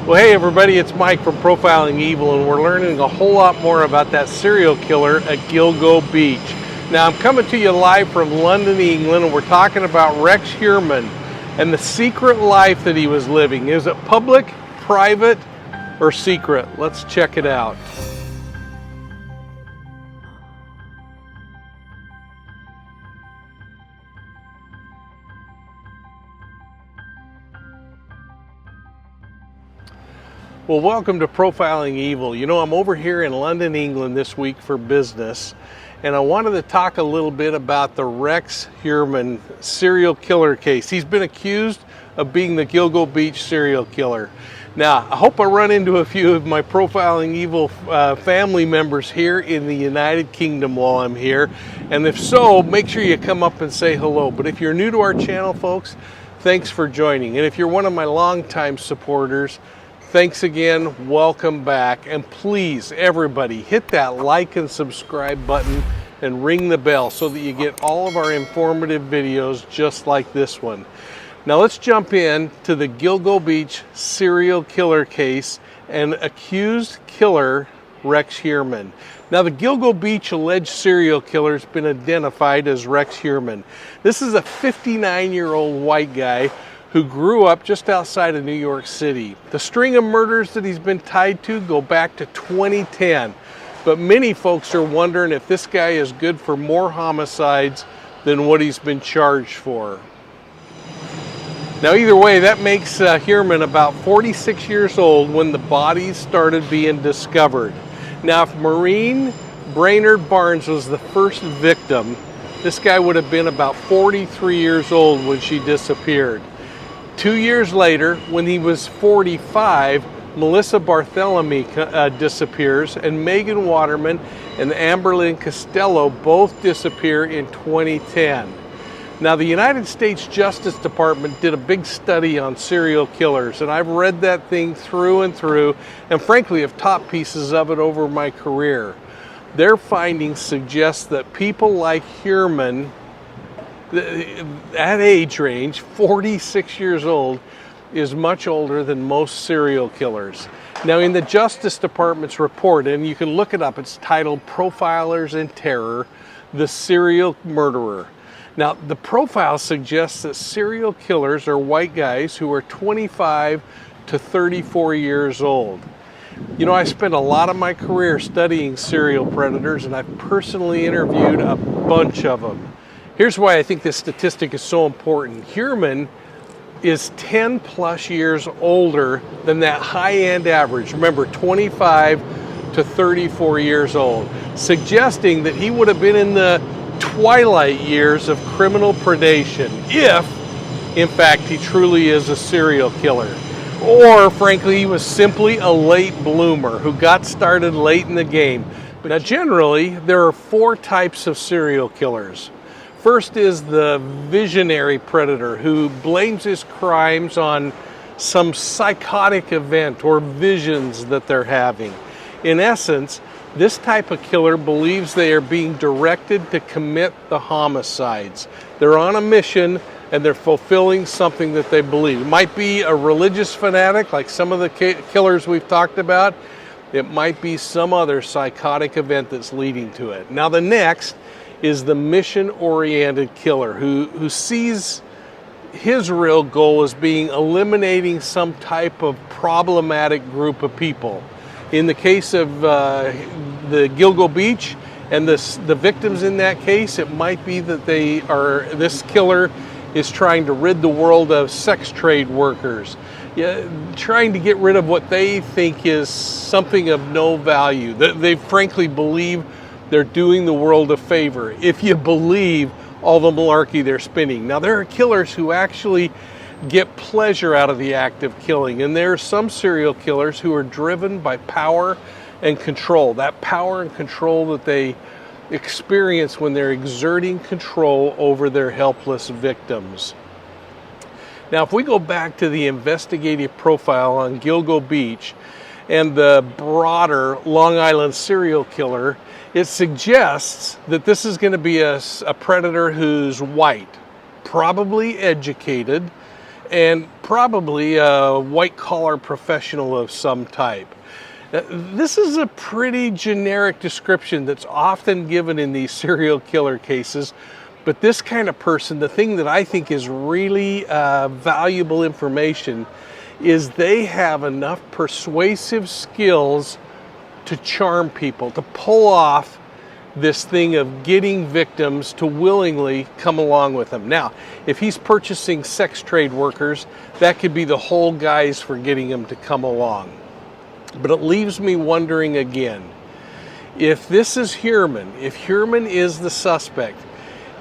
Well, hey everybody, it's Mike from Profiling Evil, and we're learning a whole lot more about that serial killer at Gilgo Beach. Now, I'm coming to you live from London, England, and we're talking about Rex Heuermann and the secret life that he was living. Is it public, private, or secret? Let's check it out. Well, welcome to Profiling Evil. You know, I'm over here in London, England this week for business, and I wanted to talk a little bit about the Rex Heuermann serial killer case. He's been accused of being the Gilgo Beach serial killer. Now, I hope I run into a few of my Profiling Evil family members here in the United Kingdom while I'm here, and if so, make sure you come up and say hello. But if you're new to our channel, folks, thanks for joining. And if you're one of my longtime supporters, thanks again, welcome back, and please, everybody, hit that like and subscribe button and ring the bell so that you get all of our informative videos just like this one. Now let's jump in to the Gilgo Beach serial killer case and accused killer Rex Heuermann. Now the Gilgo Beach alleged serial killer has been identified as Rex Heuermann. This is a 59-year-old white guy who grew up just outside of New York City. The string of murders that he's been tied to go back to 2010, but many folks are wondering if this guy is good for more homicides than what he's been charged for. Now either way, that makes Heuermann about 46 years old when the bodies started being discovered. Now if Maureen Brainard-Barnes was the first victim, this guy would have been about 43 years old when she disappeared. 2 years later, when he was 45, Melissa Bartholomew disappears, and Megan Waterman and Amberlynn Costello both disappear in 2010. Now, the United States Justice Department did a big study on serial killers, and I've read that thing through and through, and frankly, have taught pieces of it over my career. Their findings suggest that people like Heuermann, that age range, 46 years old, is much older than most serial killers. Now in the Justice Department's report, and you can look it up, it's titled Profilers in Terror, the Serial Murderer. Now the profile suggests that serial killers are white guys who are 25 to 34 years old. You know, I spent a lot of my career studying serial predators, and I've personally interviewed a bunch of them. Here's why I think this statistic is so important. Heuermann is 10 plus years older than that high-end average. Remember, 25 to 34 years old, suggesting that he would have been in the twilight years of criminal predation if, in fact, he truly is a serial killer. Or, frankly, he was simply a late bloomer who got started late in the game. Now, generally, there are four types of serial killers. First is the visionary predator who blames his crimes on some psychotic event or visions that they're having. In essence, this type of killer believes they are being directed to commit the homicides. They're on a mission and they're fulfilling something that they believe. It might be a religious fanatic like some of the killers we've talked about. It might be some other psychotic event that's leading to it. Now the next is the mission-oriented killer who sees his real goal as being eliminating some type of problematic group of people. In the case of the Gilgo Beach and the victims in that case, it might be that this killer is trying to rid the world of sex trade workers, trying to get rid of what they think is something of no value. They frankly believe they're doing the world a favor, if you believe all the malarkey they're spinning. Now, there are killers who actually get pleasure out of the act of killing, and there are some serial killers who are driven by power and control. That power and control that they experience when they're exerting control over their helpless victims. Now, if we go back to the investigative profile on Gilgo Beach and the broader Long Island serial killer, it suggests that this is going to be a predator who's white, probably educated, and probably a white-collar professional of some type. This is a pretty generic description that's often given in these serial killer cases, but this kind of person, the thing that I think is really valuable information is they have enough persuasive skills to charm people, to pull off this thing of getting victims to willingly come along with them. Now, if he's purchasing sex trade workers, that could be the whole guise for getting them to come along. But it leaves me wondering again, if this is Heuermann, if Heuermann is the suspect,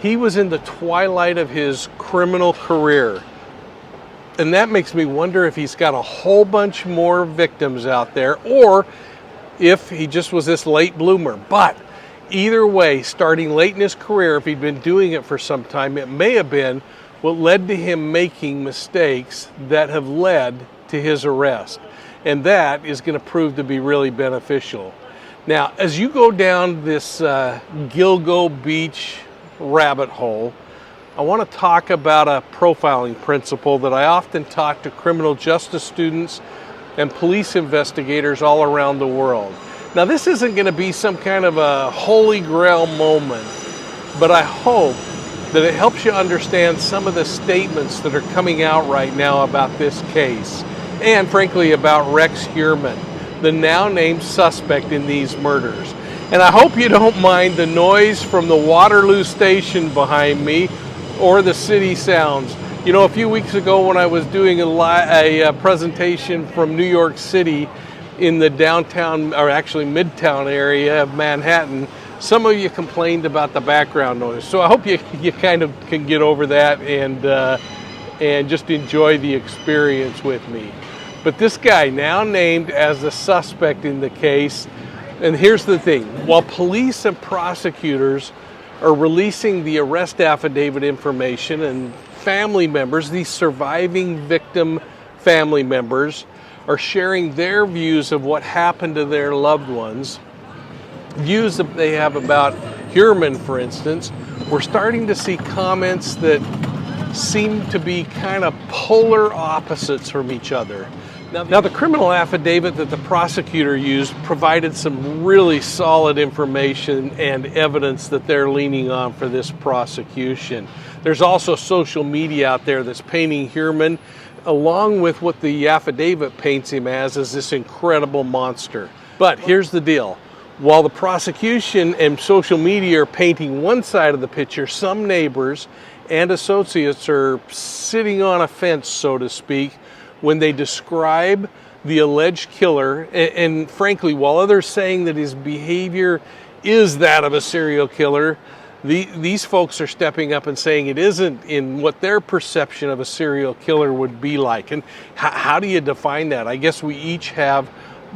he was in the twilight of his criminal career. And that makes me wonder if he's got a whole bunch more victims out there, or if he just was this late bloomer. But either way, starting late in his career, if he'd been doing it for some time, it may have been what led to him making mistakes that have led to his arrest. And that is going to prove to be really beneficial. Now, as you go down this Gilgo Beach rabbit hole, I want to talk about a profiling principle that I often taught to criminal justice students and police investigators all around the world. Now, this isn't going to be some kind of a holy grail moment, but I hope that it helps you understand some of the statements that are coming out right now about this case, and frankly about Rex Heuermann, the now named suspect in these murders. And I hope you don't mind the noise from the Waterloo station behind me or the city sounds. You know, a few weeks ago when I was doing a presentation from New York City in the downtown, or actually midtown area of Manhattan, some of you complained about the background noise. So I hope you kind of can get over that and just enjoy the experience with me. But this guy, now named as the suspect in the case, and here's the thing, while police and prosecutors are releasing the arrest affidavit information, and family members, these surviving victim family members, are sharing their views of what happened to their loved ones, views that they have about Heuermann, for instance, we're starting to see comments that seem to be kind of polar opposites from each other. Now, the criminal affidavit that the prosecutor used provided some really solid information and evidence that they're leaning on for this prosecution. There's also social media out there that's painting Heuermann, along with what the affidavit paints him as this incredible monster. But here's the deal. While the prosecution and social media are painting one side of the picture, some neighbors and associates are sitting on a fence, so to speak, when they describe the alleged killer, and frankly, while others saying that his behavior is that of a serial killer, these folks are stepping up and saying it isn't in what their perception of a serial killer would be like. And how do you define that? I guess we each have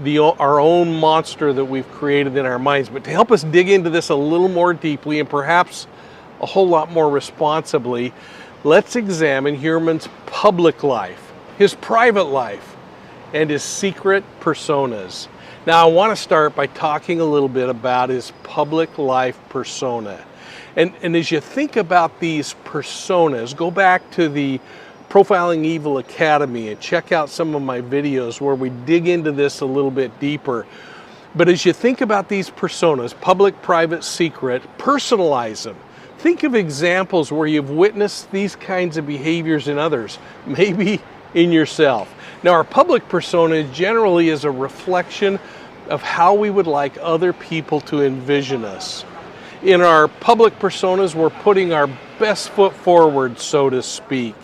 our own monster that we've created in our minds. But to help us dig into this a little more deeply and perhaps a whole lot more responsibly, let's examine Heuermann's public life, his private life, and his secret personas. Now, I want to start by talking a little bit about his public life persona. And as you think about these personas, go back to the Profiling Evil Academy and check out some of my videos where we dig into this a little bit deeper. But as you think about these personas, public, private, secret, personalize them. Think of examples where you've witnessed these kinds of behaviors in others, maybe in yourself. Now, our public persona generally is a reflection of how we would like other people to envision us. In our public personas, we're putting our best foot forward, so to speak.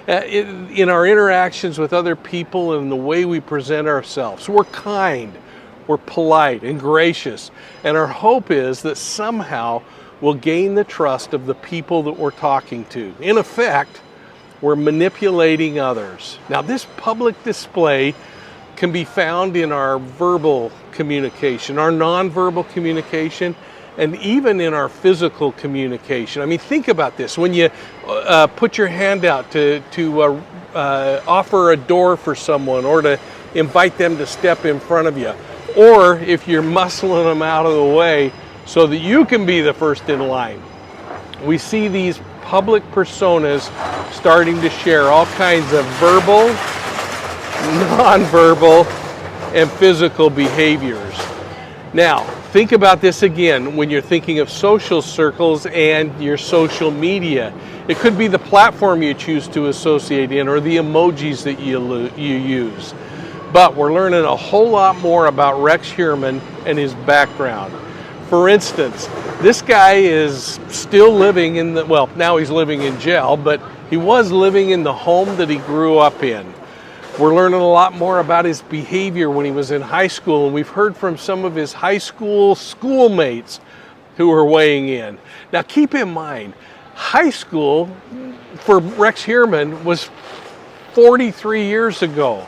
In our interactions with other people and the way we present ourselves, we're kind, we're polite and gracious, and our hope is that somehow we'll gain the trust of the people that we're talking to. In effect, we're manipulating others. Now, this public display can be found in our verbal communication, our nonverbal communication, and even in our physical communication. I mean, think about this. When you put your hand out to offer a door for someone or to invite them to step in front of you, or if you're muscling them out of the way so that you can be the first in line. We see these public personas starting to share all kinds of verbal, nonverbal, and physical behaviors. Now, think about this again when you're thinking of social circles and your social media. It could be the platform you choose to associate in or the emojis that you use. But we're learning a whole lot more about Rex Heuermann and his background. For instance, this guy is still living in the, well, now he's living in jail, but he was living in the home that he grew up in. We're learning a lot more about his behavior when he was in high school, and we've heard from some of his high school schoolmates who are weighing in. Now keep in mind, high school for Rex Heuermann was 43 years ago.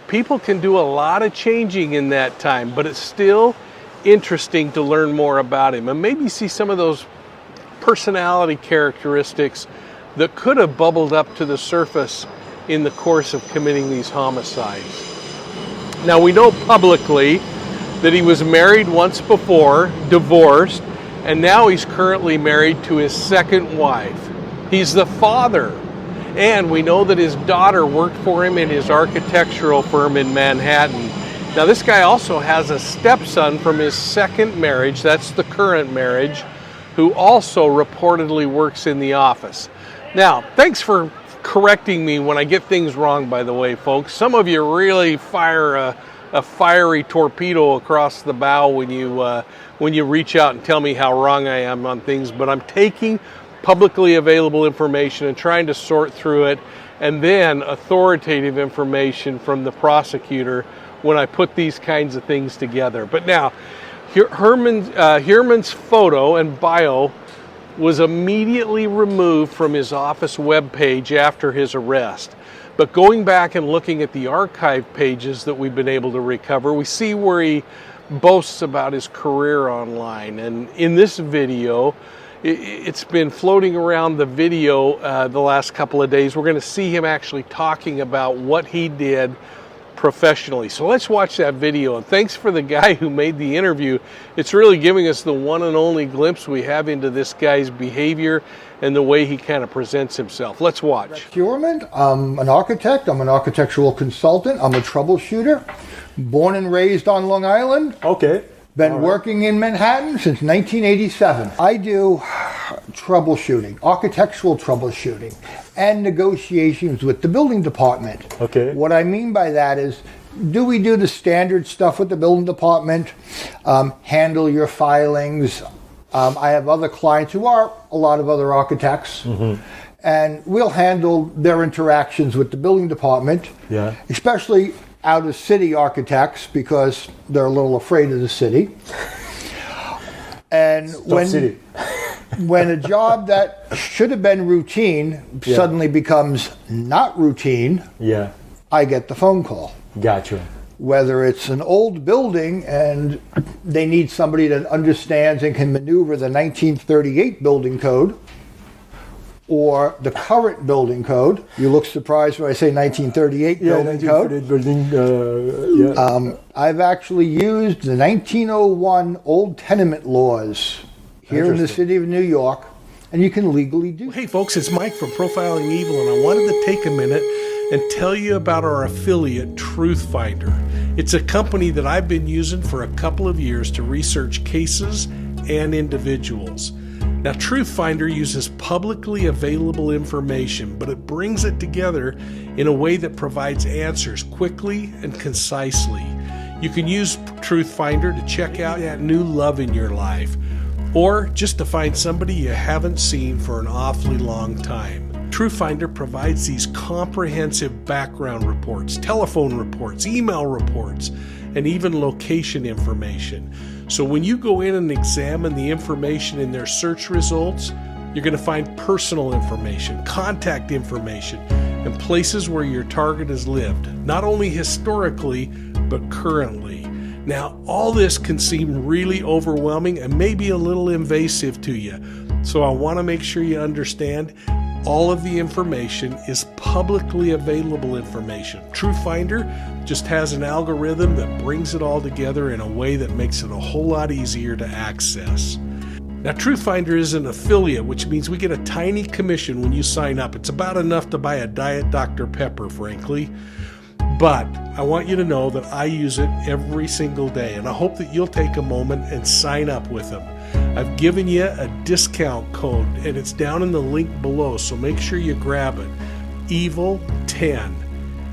People can do a lot of changing in that time, but it's still interesting to learn more about him and maybe see some of those personality characteristics that could have bubbled up to the surface in the course of committing these homicides. Now we know publicly that he was married once before, divorced, and now he's currently married to his second wife. He's the father, and we know that his daughter worked for him in his architectural firm in Manhattan. Now this guy also has a stepson from his second marriage, that's the current marriage, who also reportedly works in the office. Now, thanks for correcting me when I get things wrong, by the way, folks. Some of you really fire a fiery torpedo across the bow when you reach out and tell me how wrong I am on things, but I'm taking publicly available information and trying to sort through it, and then authoritative information from the prosecutor when I put these kinds of things together. But now, Heuermann's photo and bio was immediately removed from his office webpage after his arrest. But going back and looking at the archive pages that we've been able to recover, we see where he boasts about his career online. And in this video, it's been floating around the video the last couple of days. We're going to see him actually talking about what he did professionally. So let's watch that video, and thanks for the guy who made the interview. It's really giving us the one and only glimpse we have into this guy's behavior and the way he kind of presents himself. Let's watch. Rex Heuermann, I'm an architect, I'm an architectural consultant, I'm a troubleshooter, born and raised on Long Island. Okay. Been working in Manhattan since 1987. I do troubleshooting, architectural troubleshooting, and negotiations with the building department. Okay. What I mean by that is, do we do the standard stuff with the building department, handle your filings? I have other clients who are a lot of other architects, and we'll handle their interactions with the building department, especially out-of-city architects, because they're a little afraid of the city. And when a job that should have been routine suddenly becomes not routine, I get the phone call. Gotcha. Whether it's an old building and they need somebody that understands and can maneuver the 1938 building code, or the current building code. You look surprised when I say 1938 building code. Building, I've actually used the 1901 old tenement laws here in the city of New York, and you can legally do. Hey folks, it's Mike from Profiling Evil, and I wanted to take a minute and tell you about our affiliate, Truthfinder. It's a company that I've been using for a couple of years to research cases and individuals. Now, Truthfinder uses publicly available information, but it brings it together in a way that provides answers quickly and concisely. You can use Truthfinder to check out that new love in your life, or just to find somebody you haven't seen for an awfully long time. Truthfinder provides these comprehensive background reports, telephone reports, email reports, and even location information. So when you go in and examine the information in their search results, you're going to find personal information, contact information, and places where your target has lived, not only historically, but currently. Now, all this can seem really overwhelming and maybe a little invasive to you. So I want to make sure you understand all of the information is publicly available information. Truthfinder just has an algorithm that brings it all together in a way that makes it a whole lot easier to access. Now, Truthfinder is an affiliate, which means we get a tiny commission when you sign up. It's about enough to buy a Diet Dr. Pepper, frankly. But I want you to know that I use it every single day, and I hope that you'll take a moment and sign up with them. I've given you a discount code, and it's down in the link below, so make sure you grab it. EVIL10.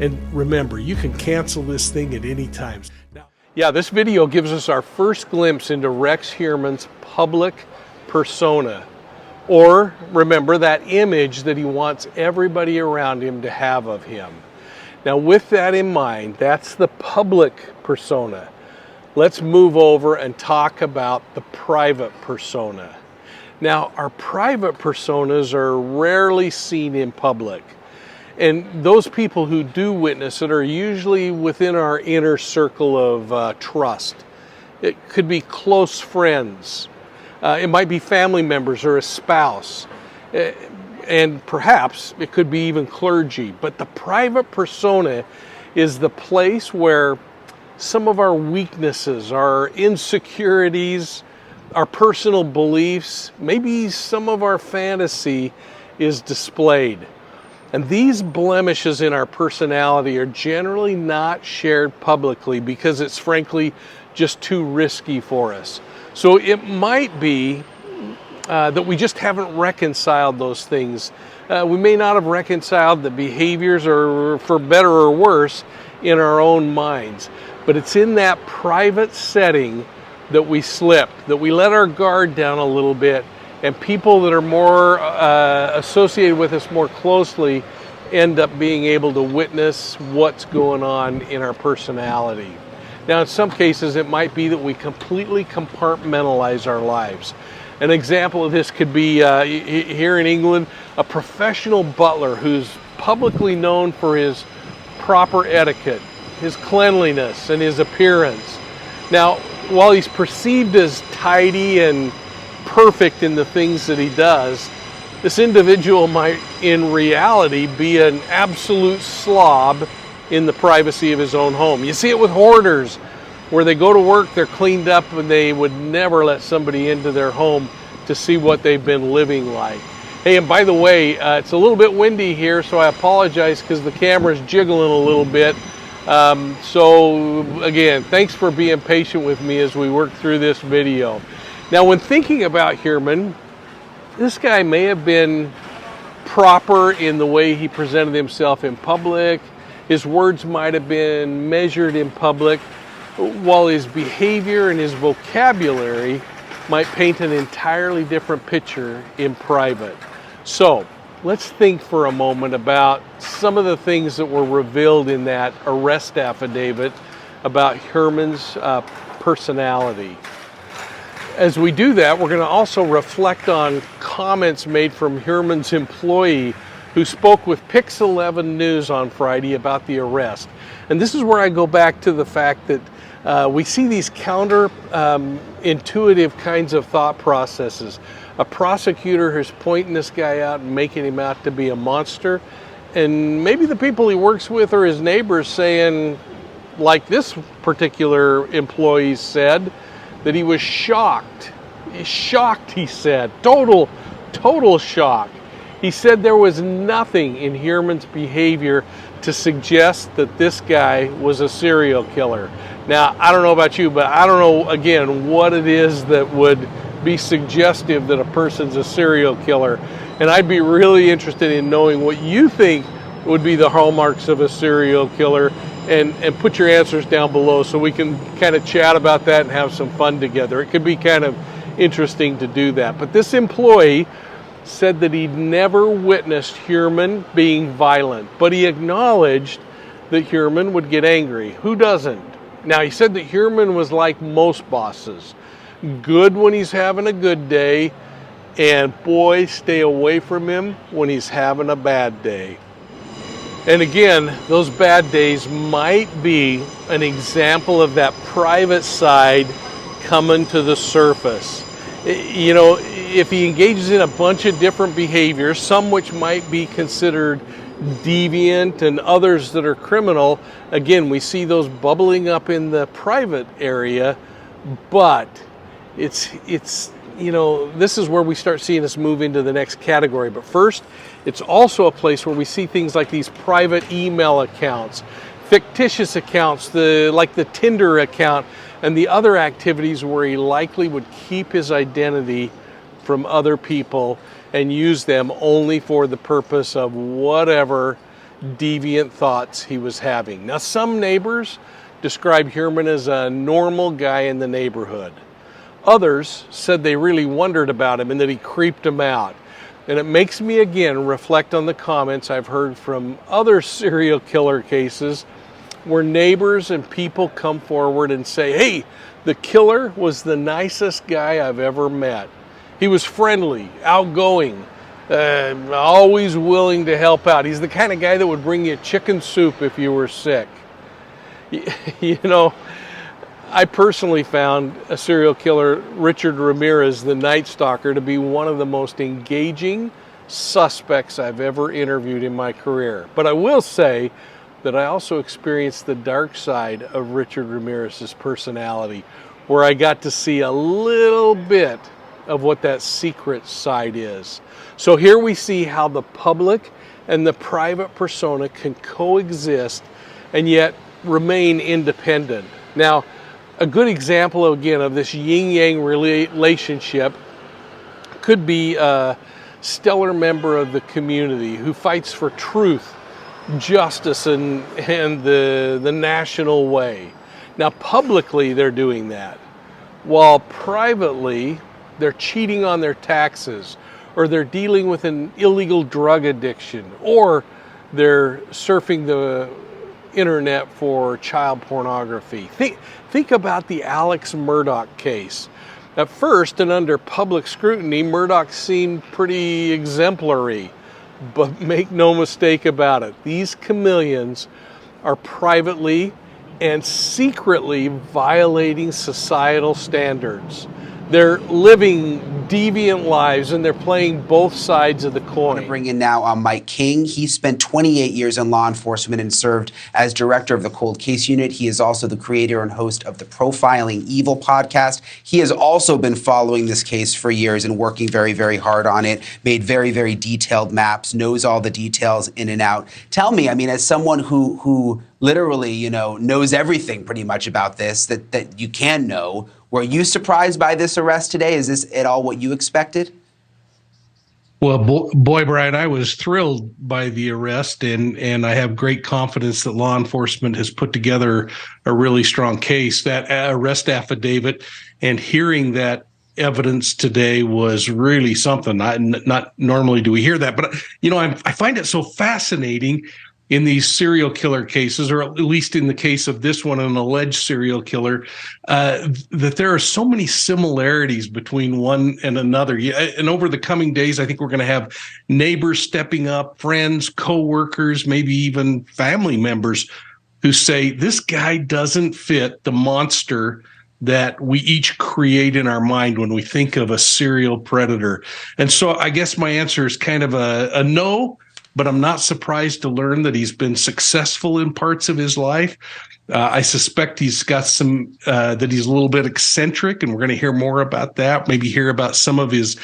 And remember, you can cancel this thing at any time. Now, yeah, this video gives us our first glimpse into Rex Heuermann's public persona. Or, remember, that image that he wants everybody around him to have of him. Now, with that in mind, that's the public persona. Let's move over and talk about the private persona. Now, our private personas are rarely seen in public. And those people who do witness it are usually within our inner circle of trust. It could be close friends. It might be family members or a spouse. And perhaps it could be even clergy. But the private persona is the place where some of our weaknesses, our insecurities, our personal beliefs, maybe some of our fantasy is displayed. And these blemishes in our personality are generally not shared publicly because it's frankly just too risky for us. So it might be that we just haven't reconciled those things. We may not have reconciled the behaviors, or for better or worse, in our own minds. But it's in that private setting that we slip, that we let our guard down a little bit, and people that are more associated with us more closely end up being able to witness what's going on in our personality. Now, in some cases, it might be that we completely compartmentalize our lives. An example of this could be here in England, a professional butler who's publicly known for his proper etiquette, his cleanliness, and his appearance. Now, while he's perceived as tidy and perfect in the things that he does, this individual might in reality be an absolute slob in the privacy of his own home. You see it with hoarders, where they go to work, they're cleaned up, and they would never let somebody into their home to see what they've been living like. Hey, and by the way, it's a little bit windy here, so I apologize because the camera's jiggling a little bit. So again, thanks for being patient with me as we work through this video. Now, when thinking about Heuermann, this guy may have been proper in the way he presented himself in public. His words might have been measured in public, while his behavior and his vocabulary might paint an entirely different picture in private. So let's think for a moment about some of the things that were revealed in that arrest affidavit about Heuermann's personality. As we do that, we're going to also reflect on comments made from Heuermann's employee who spoke with Pix 11 News on Friday about the arrest. And this is where I go back to the fact that we see these counter-intuitive kinds of thought processes. A prosecutor who's pointing this guy out and making him out to be a monster, and maybe the people he works with or his neighbors saying, like this particular employee said, that he was shocked. He's shocked, he said. Total shock. He said there was nothing in Heuermann's behavior to suggest that this guy was a serial killer. Now, I don't know about you, but I don't know, again, what it is that would be suggestive that a person's a serial killer. And I'd be really interested in knowing what you think would be the hallmarks of a serial killer, and put your answers down below so we can kind of chat about that and have some fun together. It could be kind of interesting to do that. But this employee said that he'd never witnessed Heuermann being violent, but he acknowledged that Heuermann would get angry. Who doesn't? Now, he said that Heuermann was like most bosses, good when he's having a good day, and boy, stay away from him when he's having a bad day. And again, those bad days might be an example of that private side coming to the surface. You know, if he engages in a bunch of different behaviors, some which might be considered deviant and others that are criminal, again, we see those bubbling up in the private area, but it's this is where we start seeing us move into the next category. But first, it's also a place where we see things like these private email accounts, fictitious accounts, like the Tinder account, and the other activities where he likely would keep his identity from other people and use them only for the purpose of whatever deviant thoughts he was having. Now, some neighbors describe Heuermann as a normal guy in the neighborhood. Others said they really wondered about him and that he creeped them out. And it makes me again reflect on the comments I've heard from other serial killer cases where neighbors and people come forward and say, hey, the killer was the nicest guy I've ever met. He was friendly, outgoing, always willing to help out. He's the kind of guy that would bring you chicken soup if you were sick. I personally found a serial killer, Richard Ramirez, the Night Stalker, to be one of the most engaging suspects I've ever interviewed in my career. But I will say that I also experienced the dark side of Richard Ramirez's personality, where I got to see a little bit of what that secret side is. So here we see how the public and the private persona can coexist and yet remain independent. Now, a good example, again, of this yin-yang relationship could be a stellar member of the community who fights for truth, justice, and the national way. Now, publicly, they're doing that, while privately, they're cheating on their taxes, or they're dealing with an illegal drug addiction, or they're surfing the internet for child pornography. Think about the Alex Murdaugh case. At first, and under public scrutiny, Murdaugh seemed pretty exemplary. But make no mistake about it, these chameleons are privately and secretly violating societal standards. They're living deviant lives, and they're playing both sides of the coin. I want to bring in now Mike King. He spent 28 years in law enforcement and served as director of the Cold Case Unit. He is also the creator and host of the Profiling Evil podcast. He has also been following this case for years and working very, very hard on it, made very, very detailed maps, knows all the details in and out. Tell me, I mean, as someone who literally, knows everything pretty much about this that you can know, were you surprised by this arrest today? Is this at all what you expected? Well, boy, Brian, I was thrilled by the arrest, and I have great confidence that law enforcement has put together a really strong case. That arrest affidavit and hearing that evidence today was really something. Not normally do we hear that, but I find it so fascinating in these serial killer cases, or at least in the case of this one, an alleged serial killer, that there are so many similarities between one and another. And over the coming days, I think we're going to have neighbors stepping up, friends, co-workers, maybe even family members who say, this guy doesn't fit the monster that we each create in our mind when we think of a serial predator. And so I guess my answer is kind of a no, but I'm not surprised to learn that he's been successful in parts of his life. I suspect he's got that he's a little bit eccentric, and we're going to hear more about that, maybe hear about some of his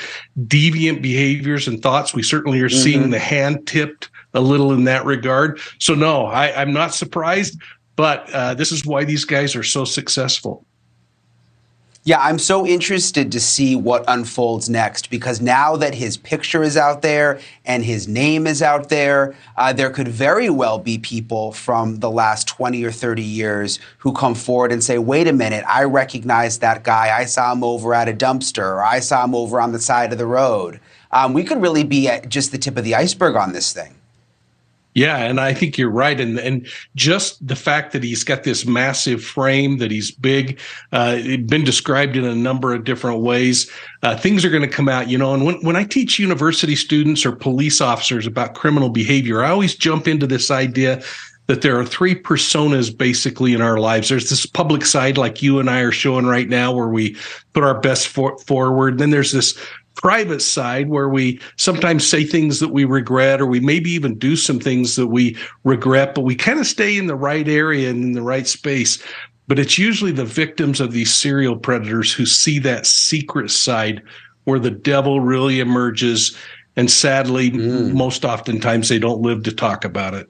deviant behaviors and thoughts. We certainly are seeing the hand tipped a little in that regard. So no, I'm not surprised, but this is why these guys are so successful. Yeah, I'm so interested to see what unfolds next, because now that his picture is out there and his name is out there, there could very well be people from the last 20 or 30 years who come forward and say, wait a minute, I recognize that guy. I saw him over at a dumpster, or I saw him over on the side of the road. We could really be at just the tip of the iceberg on this thing. Yeah, and I think you're right. And just the fact that he's got this massive frame, that he's big, been described in a number of different ways. Things are going to come out, and when I teach university students or police officers about criminal behavior, I always jump into this idea that there are three personas basically in our lives. There's this public side like you and I are showing right now, where we put our best forward. Then there's this private side where we sometimes say things that we regret, or we maybe even do some things that we regret, but we kind of stay in the right area and in the right space. but it's usually the victims of these serial predators who see that secret side where the devil really emerges. And sadly, most oftentimes they don't live to talk about it.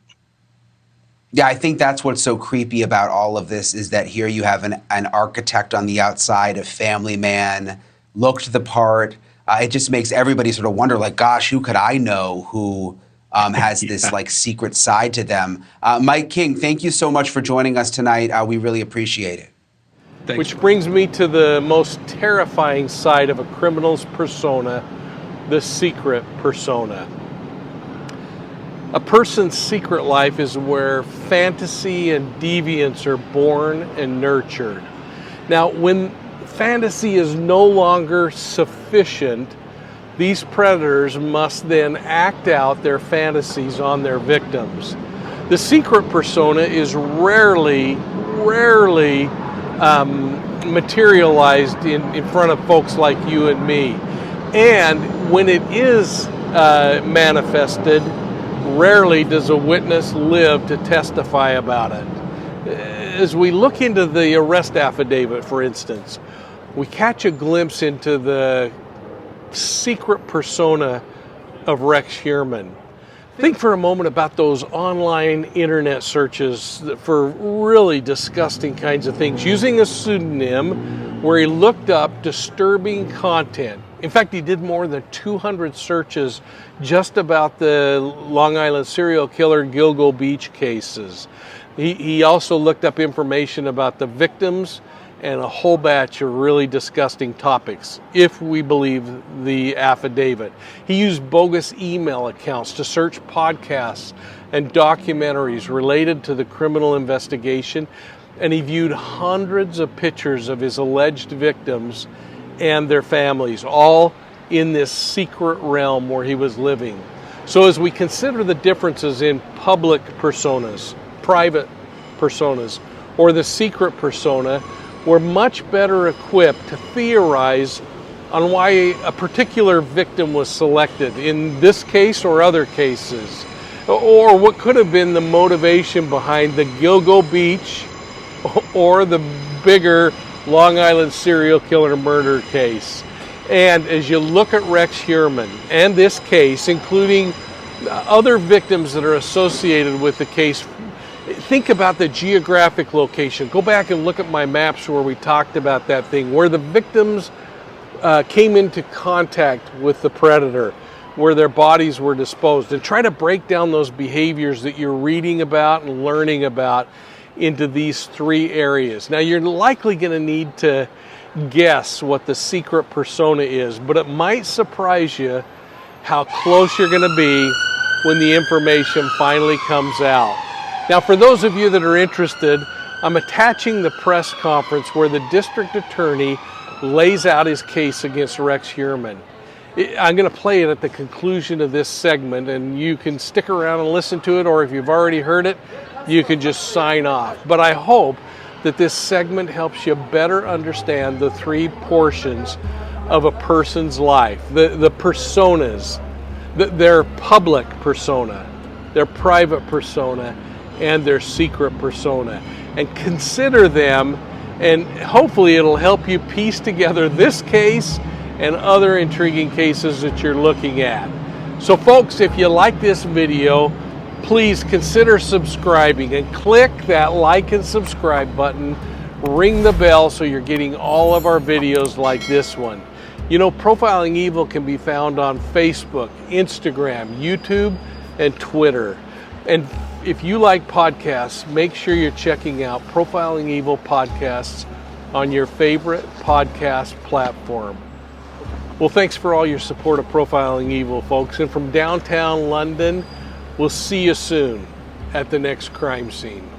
Yeah, I think that's what's so creepy about all of this is that here you have an architect on the outside, a family man, looked the part. It just makes everybody sort of wonder, like, gosh, who could I know who has this like secret side to them? Mike King, thank you so much for joining us tonight. We really appreciate it. Thanks. Which brings me to the most terrifying side of a criminal's persona, the secret persona. A person's secret life is where fantasy and deviance are born and nurtured. Now, when fantasy is no longer sufficient, these predators must then act out their fantasies on their victims. The secret persona is rarely materialized in front of folks like you and me. And when it is manifested, rarely does a witness live to testify about it. As we look into the arrest affidavit, for instance, we catch a glimpse into the secret persona of Rex Heuermann. Think for a moment about those online internet searches for really disgusting kinds of things, using a pseudonym where he looked up disturbing content. In fact, he did more than 200 searches just about the Long Island serial killer Gilgo Beach cases. He also looked up information about the victims and a whole batch of really disgusting topics, if we believe the affidavit. He used bogus email accounts to search podcasts and documentaries related to the criminal investigation, and he viewed hundreds of pictures of his alleged victims and their families, all in this secret realm where he was living. So as we consider the differences in public personas, private personas, or the secret persona, we're much better equipped to theorize on why a particular victim was selected in this case or other cases, or what could have been the motivation behind the Gilgo Beach or the bigger Long Island serial killer murder case. And as you look at Rex Heuermann and this case, including other victims that are associated with the case, think about the geographic location. Go back and look at my maps where we talked about that thing, where the victims came into contact with the predator, where their bodies were disposed, and try to break down those behaviors that you're reading about and learning about into these three areas. Now, you're likely going to need to guess what the secret persona is, but it might surprise you how close you're going to be when the information finally comes out. Now, for those of you that are interested, I'm attaching the press conference where the district attorney lays out his case against Rex Heuermann. I'm going to play it at the conclusion of this segment, and you can stick around and listen to it, or if you've already heard it, you can just sign off. But I hope that this segment helps you better understand the three portions of a person's life, the personas, their public persona, their private persona, and their secret persona, and consider them, and hopefully it'll help you piece together this case and other intriguing cases that you're looking at. So folks, if you like this video, please consider subscribing and click that like and subscribe button. Ring the bell so you're getting all of our videos like this one. You know, Profiling Evil can be found on Facebook, Instagram, YouTube, and Twitter. And if you like podcasts, make sure you're checking out Profiling Evil podcasts on your favorite podcast platform. Well, thanks for all your support of Profiling Evil, folks. And from downtown London, we'll see you soon at the next crime scene.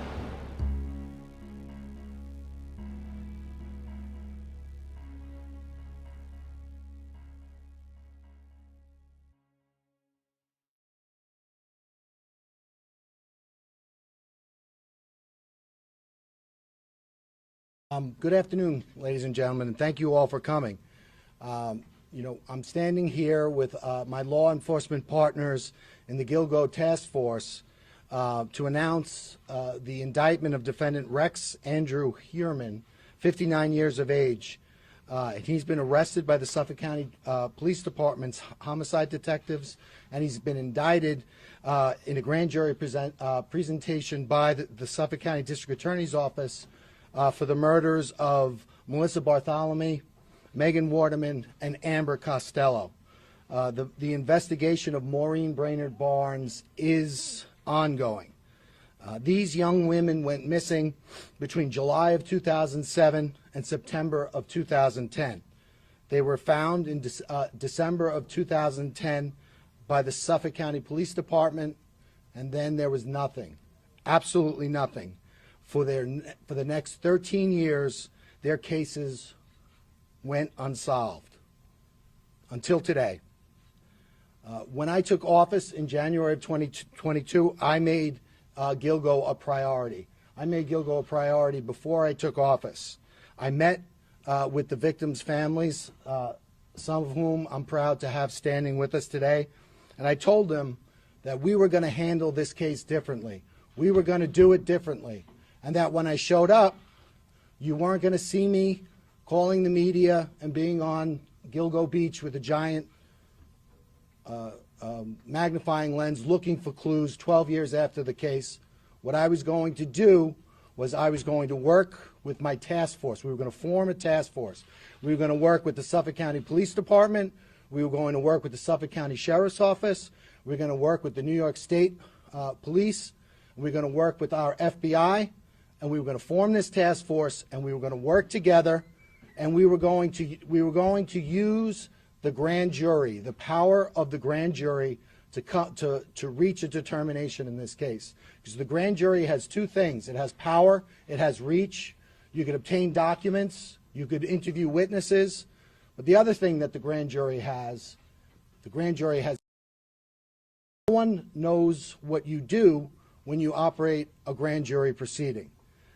Good afternoon, ladies and gentlemen, and thank you all for coming. I'm standing here with my law enforcement partners in the Gilgo Task Force to announce the indictment of defendant Rex Andrew Heuermann, 59 years of age. And he's been arrested by the Suffolk County Police Department's homicide detectives, and he's been indicted in a grand jury presentation by the Suffolk County District Attorney's Office for the murders of Melissa Bartholomew, Megan Waterman, and Amber Costello. The investigation of Maureen Brainard-Barnes is ongoing. These young women went missing between July of 2007 and September of 2010. They were found in December of 2010 by the Suffolk County Police Department, and then there was nothing, absolutely nothing. For the next 13 years, their cases went unsolved until today. When I took office in January of 2022, I made Gilgo a priority. I made Gilgo a priority before I took office. I met with the victims' families, some of whom I'm proud to have standing with us today, and I told them that we were going to handle this case differently. We were going to do it differently, and that when I showed up, you weren't going to see me calling the media and being on Gilgo Beach with a giant magnifying lens looking for clues 12 years after the case. What I was going to do was I was going to work with my task force. We were going to form a task force. We were going to work with the Suffolk County Police Department. We were going to work with the Suffolk County Sheriff's Office. We were going to work with the New York State Police. We were going to work with our FBI, and we were going to form this task force, and we were going to work together, and we were going to use the grand jury, the power of the grand jury to reach a determination in this case. Because the grand jury has two things. It has power, it has reach. You could obtain documents, you could interview witnesses. But the other thing that the grand jury has, no one knows what you do when you operate a grand jury proceeding.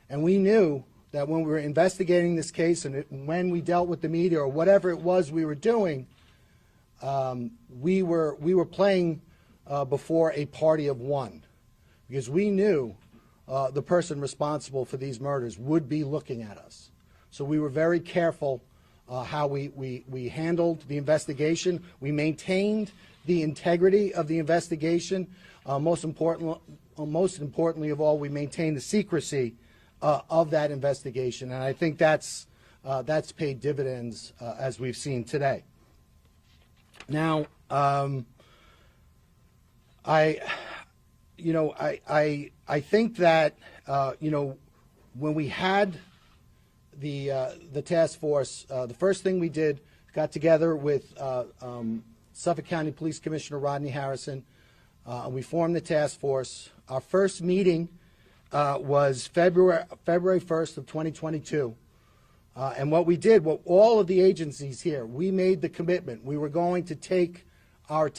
And we knew that when we were investigating this case and when we dealt with the media or whatever it was we were doing, we were playing before a party of one, because we knew the person responsible for these murders would be looking at us. So we were very careful how we handled the investigation. We maintained the integrity of the investigation. Most importantly of all, we maintained the secrecy of that investigation, and I think that's paid dividends as we've seen today. Now, I think that when we had the task force, the first thing we did, got together with Suffolk County Police Commissioner Rodney Harrison. We formed the task force. Our first meeting was February 1st of 2022. And what we did, all of the agencies here, we made the commitment. We were going to take our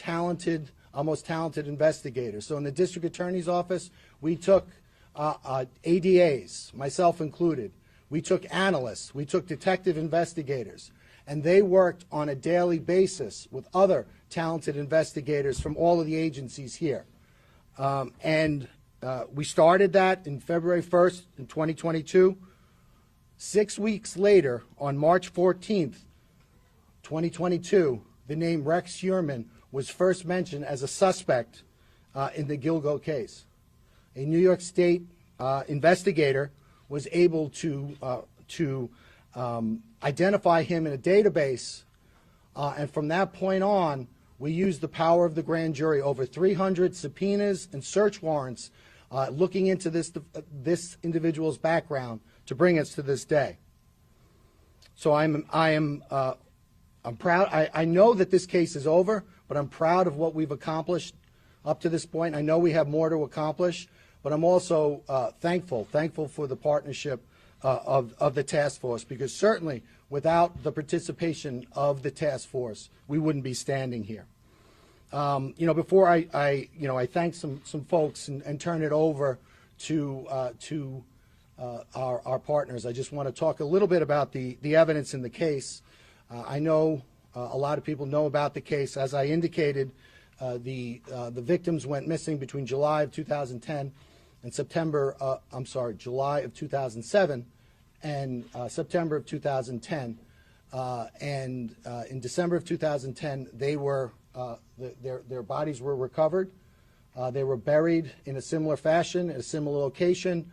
most talented investigators. So in the district attorney's office, we took ADAs, myself included. We took analysts. We took detective investigators. And they worked on a daily basis with other talented investigators from all of the agencies here. We started that in February 1st in 2022. 6 weeks later, on March 14th, 2022, the name Rex Heuermann was first mentioned as a suspect in the Gilgo case. A New York State investigator was able to identify him in a database, and from that point on, we used the power of the grand jury, over 300 subpoenas and search warrants looking into this individual's background to bring us to this day. So I'm proud. I know that this case is over, but I'm proud of what we've accomplished up to this point. I know we have more to accomplish, but I'm also thankful for the partnership of the task force, because certainly without the participation of the task force, we wouldn't be standing here. Before I thank some folks and turn it over to our partners, I just want to talk a little bit about the evidence in the case. I know a lot of people know about the case. As I indicated, The victims went missing between July of 2010 and July of 2007 and September of 2010. And in December of 2010, their bodies were recovered. They were buried in a similar fashion, in a similar location,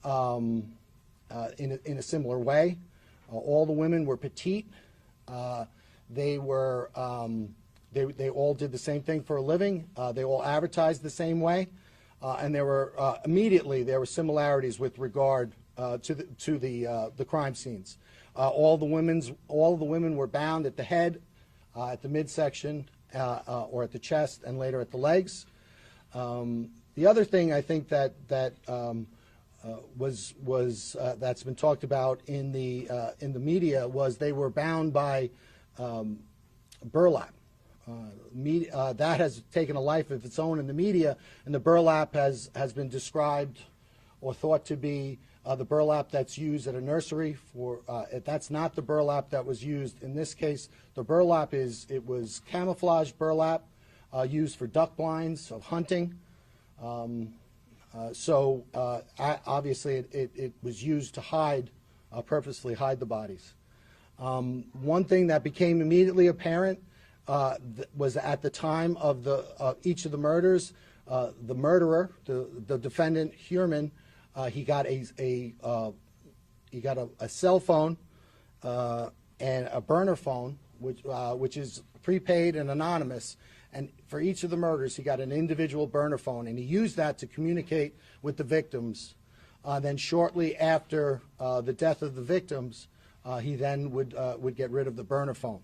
in a similar way. All the women were petite. They all did the same thing for a living. They all advertised the same way, and there were immediately there were similarities with regard to the crime scenes. All the women were bound at the head, at the midsection, or at the chest, and later at the legs. The other thing I think that that's been talked about in the media was they were bound by burlap. That has taken a life of its own in the media, and the burlap has been described or thought to be the burlap that's used at a nursery for. That's not the burlap that was used in this case. The burlap was camouflage burlap used for duck blinds of hunting. Obviously it was used to purposely hide the bodies. One thing that became immediately apparent was at the time of each of the murders, the murderer, the defendant Heuermann, he got a cell phone and a burner phone, which is prepaid and anonymous. And for each of the murders, he got an individual burner phone, and he used that to communicate with the victims. Then shortly after the death of the victims, he then would get rid of the burner phone.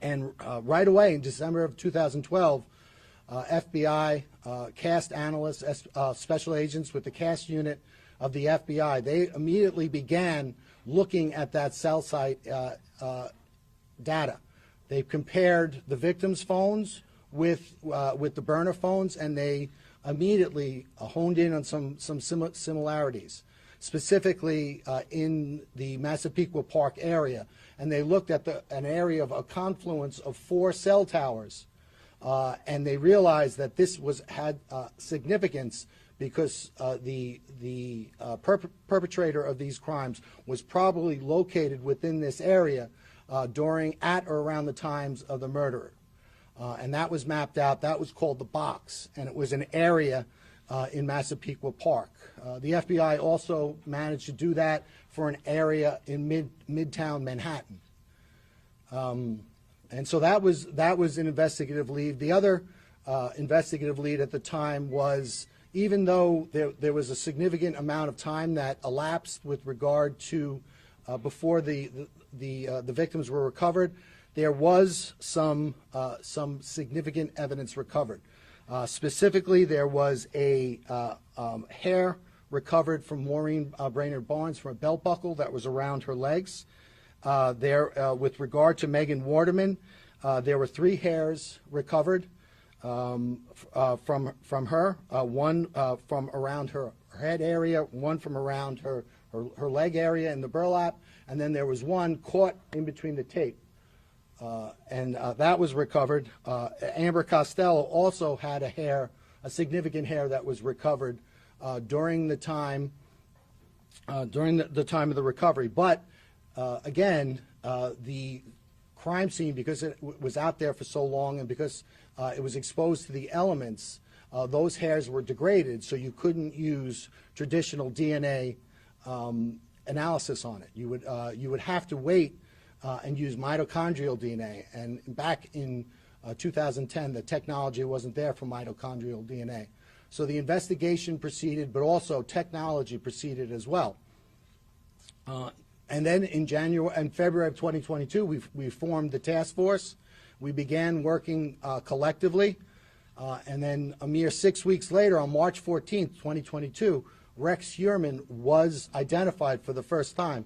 And right away in December of 2012, FBI CAST analysts, special agents with the CAST unit of the FBI, they immediately began looking at that cell site data. They compared the victims' phones with the burner phones, and they immediately honed in on some similarities, specifically in the Massapequa Park area. And they looked at an area of a confluence of 4 cell towers, and they realized that this had significance because the perpetrator of these crimes was probably located within this area at or around the times of the murder. And that was mapped out. That was called the box, and it was an area in Massapequa Park. The FBI also managed to do that for an area in Midtown Manhattan. And so that was an investigative lead. The other investigative lead at the time was, even though there was a significant amount of time that elapsed with regard to before the victims were recovered, there was some significant evidence recovered. Specifically, there was a hair recovered from Maureen Brainard-Barnes from a belt buckle that was around her legs. With regard to Megan Waterman, there were 3 hairs recovered from her, one from around her head area, one from around her leg area in the burlap, and then there was one caught in between the tape. And that was recovered. Amber Costello also had a significant hair that was recovered during the time of the recovery. But again, the crime scene, because it was out there for so long and because it was exposed to the elements, those hairs were degraded, so you couldn't use traditional DNA analysis on it. You would have to wait and use mitochondrial DNA. And back in 2010, the technology wasn't there for mitochondrial DNA. So the investigation proceeded, but also technology proceeded as well. And then in January and February of 2022, we formed the task force. We began working collectively. And then a mere 6 weeks later, on March 14th, 2022, Rex Heuermann was identified for the first time.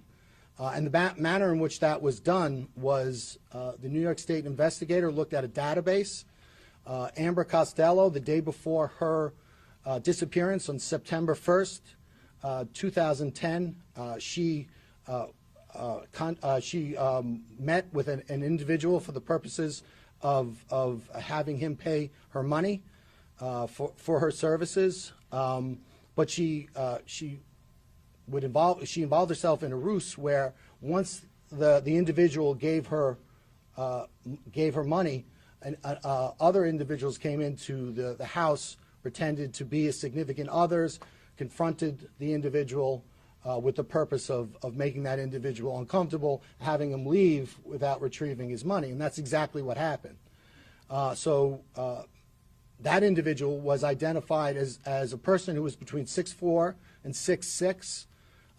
And the manner in which that was done was the New York State investigator looked at a database. Amber Costello, the day before her disappearance on September 1st, 2010, she met with an individual for the purposes of having him pay her money for her services, but she involved herself in a ruse where once the individual gave her money, and other individuals came into the house, pretended to be significant others, confronted the individual with the purpose of making that individual uncomfortable, having him leave without retrieving his money, and that's exactly what happened. So that individual was identified as a person who was between 6'4" and 6'6",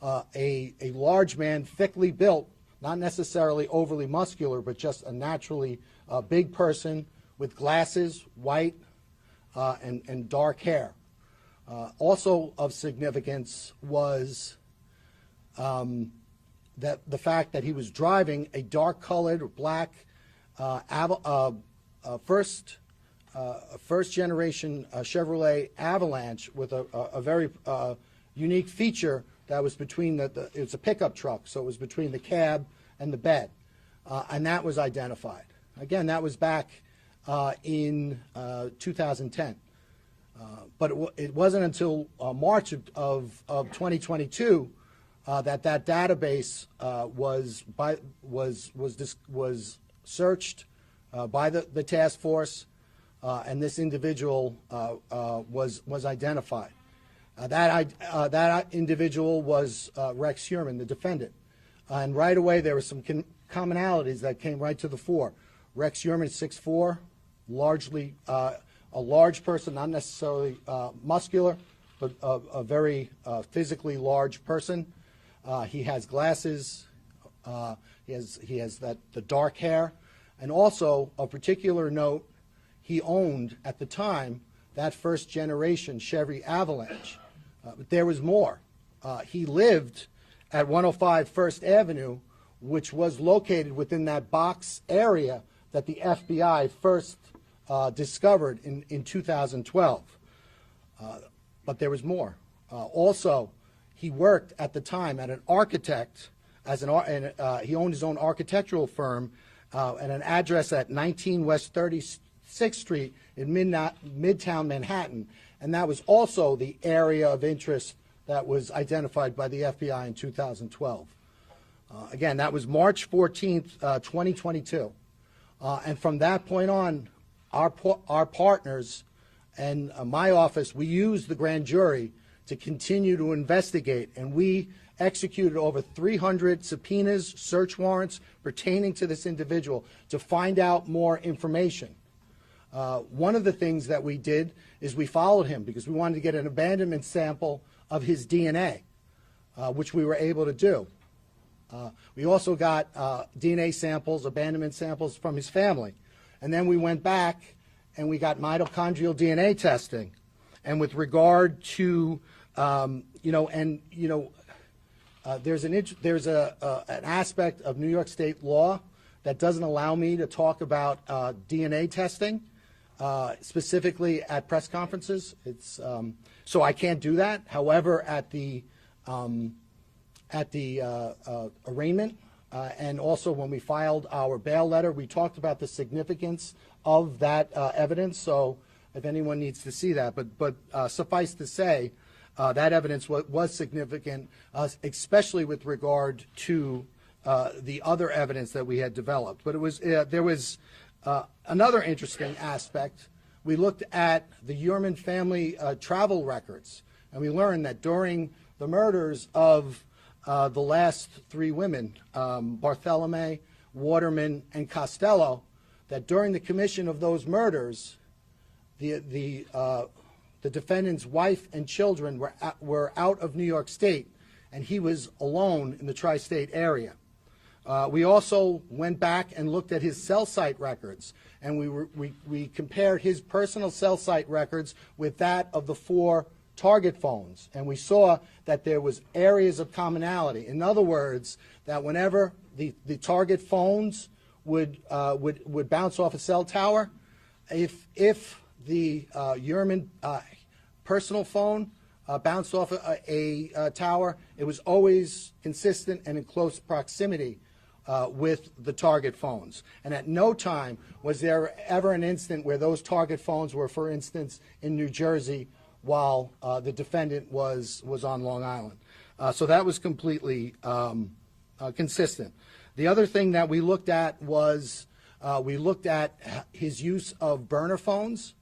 a large man, thickly built, not necessarily overly muscular, but just a naturally big person with glasses, white, and dark hair. Also of significance was that the fact that he was driving a dark-colored black first-generation Chevrolet Avalanche with a very unique feature that was between it's a pickup truck, so it was between the cab and the bed, and that was identified. Again, that was back in 2010. But it wasn't until March of 2022 that database was searched by the task force, and this individual was identified. That individual was Rex Heuermann, the defendant, and right away there were some commonalities that came right to the fore. Rex Heuermann, 6'4", largely a large person, not necessarily muscular, but a very physically large person. He has glasses. He has the dark hair, and also of particular note, he owned at the time that first generation Chevy Avalanche. But there was more. He lived at 105 First Avenue, which was located within that box area that the FBI first discovered in 2012. But there was more. Also, he worked at the time at an architect, he owned his own architectural firm at an address at 19 West 36th Street in Midtown Manhattan. And that was also the area of interest that was identified by the FBI in 2012. Again, that was March 14th, 2022. And from that point on, our partners and my office, we used the grand jury to continue to investigate, and we executed over 300 subpoenas, search warrants pertaining to this individual to find out more information. One of the things that we did is we followed him because we wanted to get an abandonment sample of his DNA, which we were able to do. We also got DNA samples, abandonment samples from his family. And then we went back and we got mitochondrial DNA testing. And with regard to, there's an aspect of New York State law that doesn't allow me to talk about DNA testing, specifically at press conferences. So I can't do that. However, at the arraignment, and also when we filed our bail letter, we talked about the significance of that evidence. So if anyone needs to see that, but suffice to say, that evidence was significant, especially with regard to the other evidence that we had developed. But it was there was another interesting aspect. We looked at the Heuermann family travel records, and we learned that during the murders of the last three women, Bartholomew, Waterman, and Costello, that during the commission of those murders, the defendant's wife and children were out of New York State, and he was alone in the tri-state area. We also went back and looked at his cell site records, and we compared his personal cell site records with that of the 4 target phones, and we saw that there was areas of commonality. In other words, that whenever the target phones would bounce off a cell tower, if the Heuermann personal phone bounced off a tower, it was always consistent and in close proximity with the target phones. And at no time was there ever an instant where those target phones were, for instance, in New Jersey while the defendant was on Long Island. So that was completely consistent. The other thing that we looked at was we looked at his use of burner phones,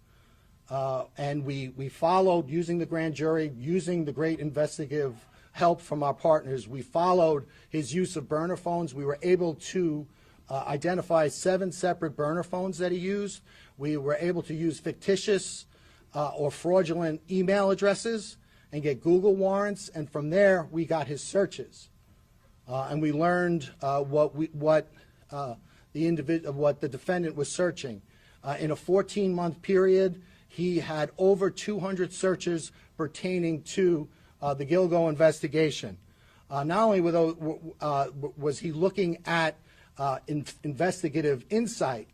and we followed, using the grand jury, using the great investigative help from our partners, we followed his use of burner phones. We were able to identify 7 separate burner phones that he used. We were able to use fictitious or fraudulent email addresses and get Google warrants, and from there we got his searches. And we learned what the defendant was searching. In a 14-month period, he had over 200 searches pertaining to the Gilgo investigation. Not only was he looking at investigative insight,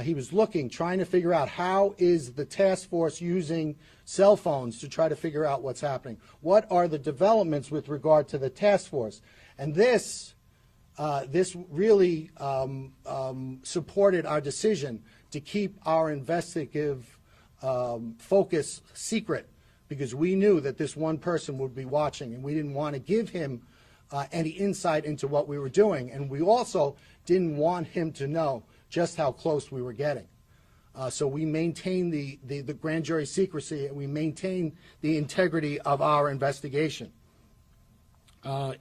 he was trying to figure out how is the task force using cell phones to try to figure out what's happening. What are the developments with regard to the task force? And this really supported our decision to keep our investigative focus secret, because we knew that this one person would be watching, and we didn't want to give him any insight into what we were doing. And we also didn't want him to know just how close we were getting. So we maintained the grand jury secrecy, and we maintained the integrity of our investigation.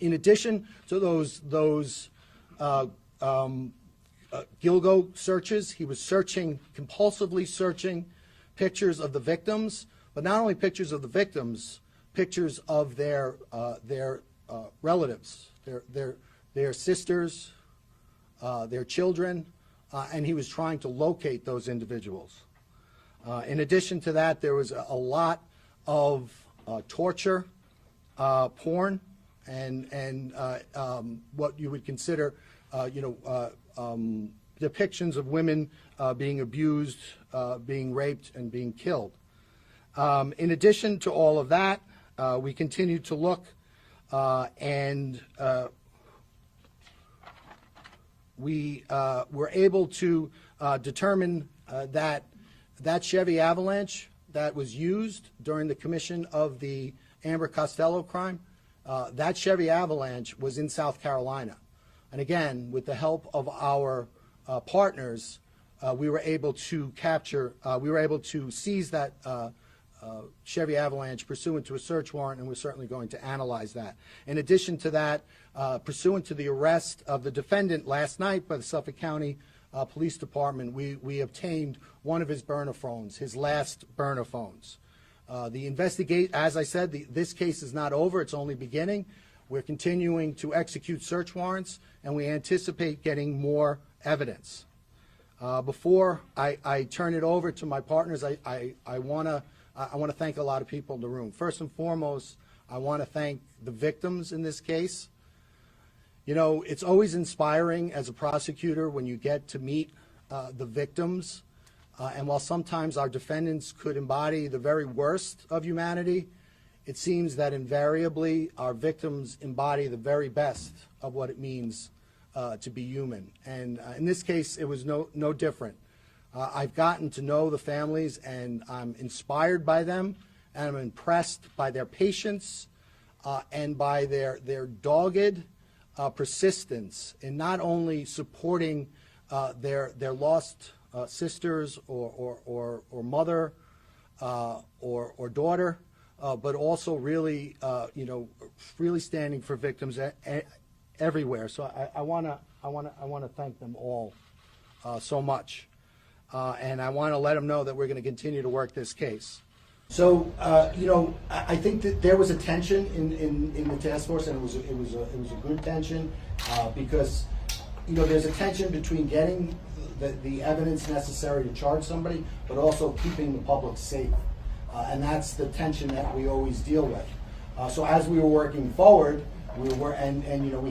In addition to those Gilgo searches, he was compulsively searching pictures of the victims, but not only pictures of the victims, pictures of their relatives, their sisters, their children, and he was trying to locate those individuals. In addition to that, there was a lot of torture, porn, and what you would consider, depictions of women being abused, being raped, and being killed. In addition to all of that, we continued to look, and we were able to determine that Chevy Avalanche that was used during the commission of the Amber Costello crime, that Chevy Avalanche was in South Carolina. And again, with the help of our partners, we were able to seize that Chevy Avalanche pursuant to a search warrant, and we're certainly going to analyze that. In addition to that, pursuant to the arrest of the defendant last night by the Suffolk County Police Department, we obtained one of his burner phones, his last burner phones. As I said, this case is not over, it's only beginning. We're continuing to execute search warrants, and we anticipate getting more evidence. Before I turn it over to my partners, I want to thank a lot of people in the room. First and foremost, I want to thank the victims in this case. You know, it's always inspiring as a prosecutor when you get to meet the victims. And while sometimes our defendants could embody the very worst of humanity, it seems that invariably our victims embody the very best of what it means to be human. And in this case, it was no different. I've gotten to know the families, and I'm inspired by them, and I'm impressed by their patience and by their dogged persistence in not only supporting their lost sisters or mother or daughter, but also really really standing for victims everywhere. So I want to thank them all so much. And I want to let them know that we're going to continue to work this case. So, I think that there was a tension in the task force, and it was a good tension because, there's a tension between getting the evidence necessary to charge somebody, but also keeping the public safe. And that's the tension that we always deal with. So as we were working forward, we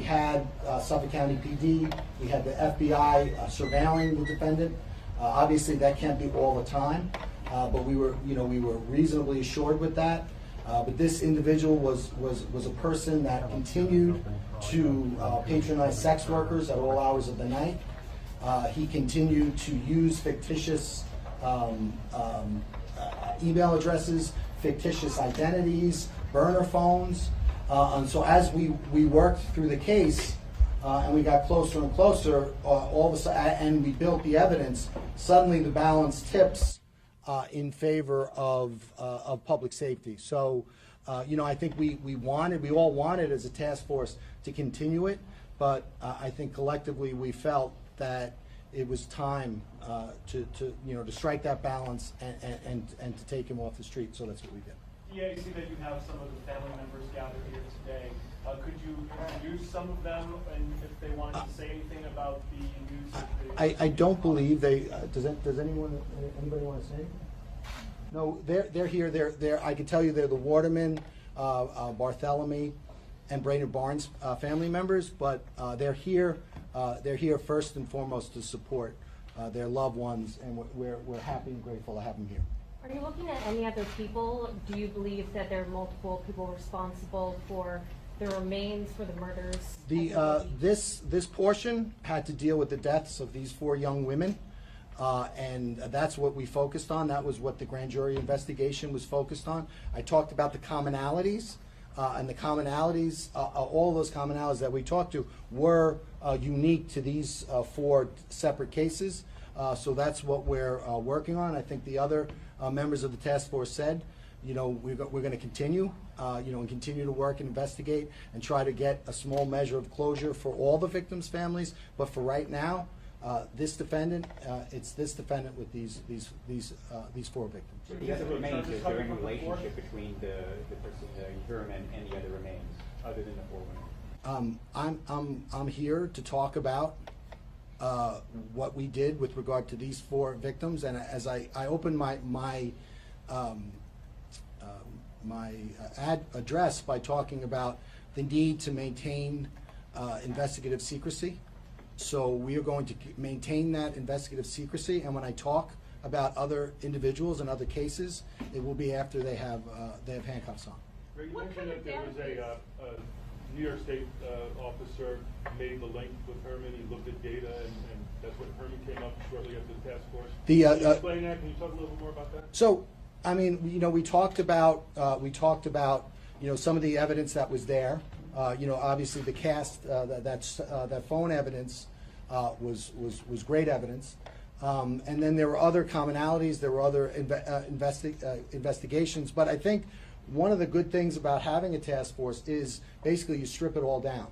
had Suffolk County PD, we had the FBI surveilling the defendant. Obviously, that can't be all the time, but we were reasonably assured with that. But this individual was a person that continued to patronize sex workers at all hours of the night. He continued to use fictitious email addresses, fictitious identities, burner phones. And so as we worked through the case, and we got closer and closer, all of a sudden, and we built the evidence, suddenly the balance tips in favor of public safety. So, I think we all wanted as a task force to continue it, but I think collectively we felt that it was time to strike that balance and to take him off the street. So that's what we did. Yeah, I see that you have some of the family members gathered here today. Could you introduce some of them, and if they wanted to say anything about the news? I don't believe they. Does anybody want to say anything? No, they're here. They're. I can tell you they're the Waterman, Barthélemy, and Brainard-Barnes family members. But they're here. They're here first and foremost to support their loved ones, and we're happy and grateful to have them here. Are you looking at any other people? Do you believe that there are multiple people responsible for the remains, for the murders? This portion had to deal with the deaths of these 4 young women, and that's what we focused on. That was what the grand jury investigation was focused on. I talked about the commonalities, and the commonalities, all those commonalities that we talked to were unique to these 4 separate cases. So that's what we're working on. I think the other members of the task force said, we're going to continue, and continue to work and investigate and try to get a small measure of closure for all the victims' families. But for right now, this defendant, it's this defendant with these 4 victims. The other remains, is there any relationship between the person, Heuermann, and the other remains, other than the 4 women? I'm here to talk about what we did with regard to these 4 victims, and as I opened my address by talking about the need to maintain investigative secrecy. So we are going to maintain that investigative secrecy, and when I talk about other individuals and other cases, it will be after they have handcuffs on. Ray, you mentioned that there was a New York State officer made the link with Heuermann. He looked at data, and that's when Heuermann came up shortly after the task force. Can you explain that? Can you talk a little bit more about that? So, I mean, we talked about some of the evidence that was there. Obviously the cast, that phone evidence was great evidence. And then there were other commonalities, there were other investigations. But I think one of the good things about having a task force is basically you strip it all down.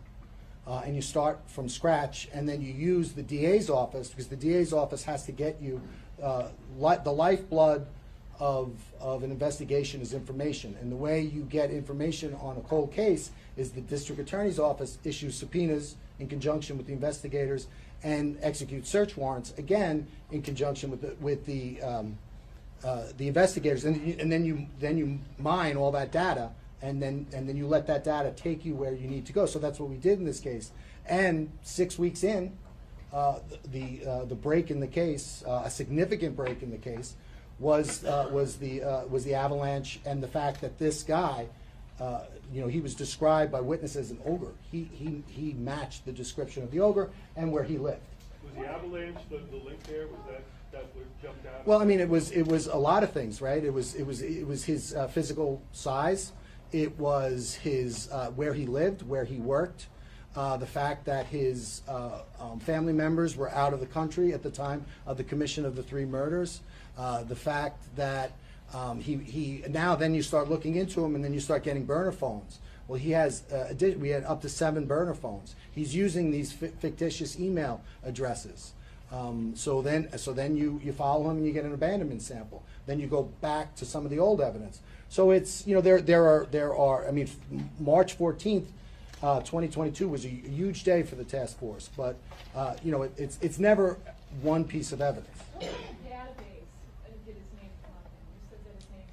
And you start from scratch, and then you use the DA's office, because the DA's office has to get you the lifeblood of an investigation is information. And the way you get information on a cold case is the district attorney's office issues subpoenas in conjunction with the investigators and execute search warrants, again, in conjunction with the investigators. And then you mine all that data, and then you let that data take you where you need to go. So that's what we did in this case. And 6 weeks in, the break in the case, a significant break in the case, was the avalanche, and the fact that this guy, he was described by witnesses as an ogre. He matched the description of the ogre and where he lived. Was the avalanche the link there? Was that what jumped out? Well, I mean, it was a lot of things, right? It was his physical size. It was his where he lived, where he worked. The fact that his family members were out of the country at the time of the commission of the 3 murders. The fact that then you start looking into him, and then you start getting burner phones. Well, we had up to 7 burner phones. He's using these fictitious email addresses. So then you follow him and you get an abandonment sample. Then you go back to some of the old evidence. So it's, there are, I mean, March 14th, 2022 was a huge day for the task force, but it's never one piece of evidence.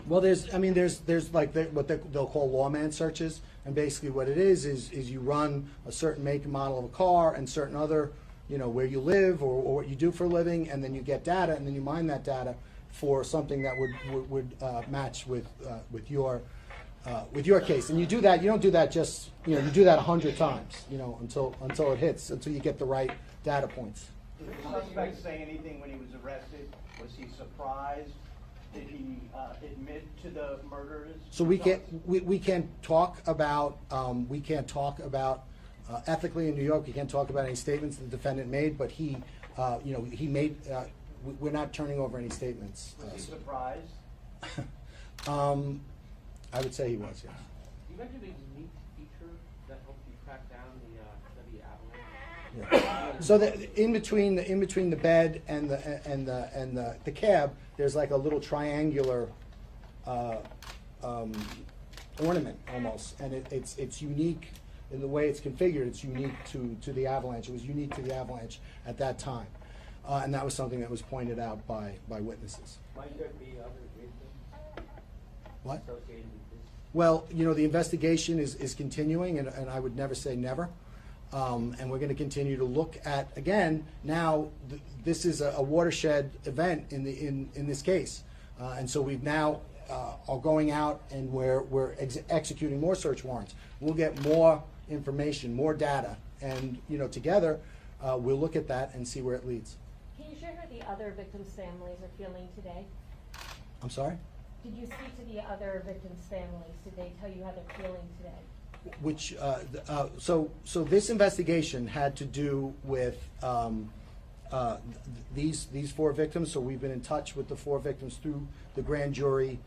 Well, there's like what they'll call lawman searches, and basically what it is you run a certain make and model of a car and certain other, where you live or what you do for a living, and then you get data, and then you mine that data for something that would match with your with your case. And you do that. You don't do that just you do that 100 times. Until it hits, until you get the right data points. Did the suspect say anything when he was arrested? Was he surprised? Did he admit to the murders? So we can't talk about ethically in New York. We can't talk about any statements the defendant made, but he made. We're not turning over any statements. Was he surprised? I would say he was, yes. You mentioned a unique feature that helped you track down the avalanche. Yeah. So in between the bed and the cab, there's like a little triangular ornament almost, and it's unique in the way it's configured. It's unique to the avalanche. It was unique to the avalanche at that time, and that was something that was pointed out by witnesses. Might there be other victims What? associated with this? Well, the investigation is continuing, and I would never say never. And we're going to continue to look at, again, now this is a watershed event in this case. And so we've now are going out and we're executing more search warrants. We'll get more information, more data, and together we'll look at that and see where it leads. Can you share how the other victims' families are feeling today? I'm sorry? Did you speak to the other victims' families? Did they tell you how they're feeling today? So this investigation had to do with these 4 victims. So we've been in touch with the 4 victims through the grand jury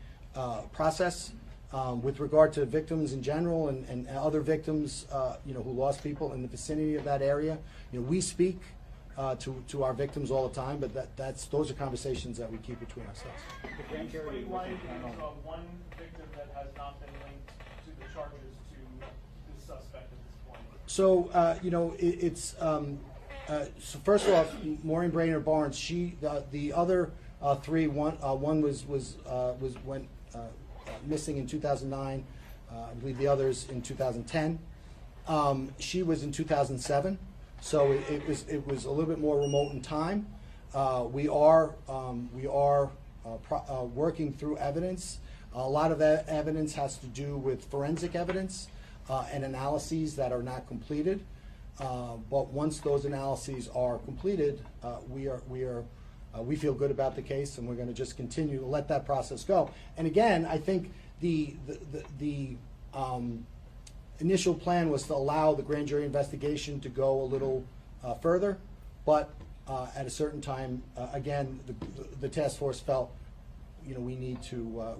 process. With regard to victims in general and other victims, who lost people in the vicinity of that area, we speak to our victims all the time, but those are conversations that we keep between ourselves. The grand jury one victim that has not been linked to the charges to the suspect at this point. So so first off, Maureen brainard-barnes. The other 3, one went missing in 2009. I believe the others in 2010. She was in 2007. So it was a little bit more remote in time. We are working through evidence. A lot of that evidence has to do with forensic evidence and analyses that are not completed. But once those analyses are completed, we feel good about the case, and we're going to just continue to let that process go. And again, I think the initial plan was to allow the grand jury investigation to go a little further, but at a certain time, again, the task force felt, we need to,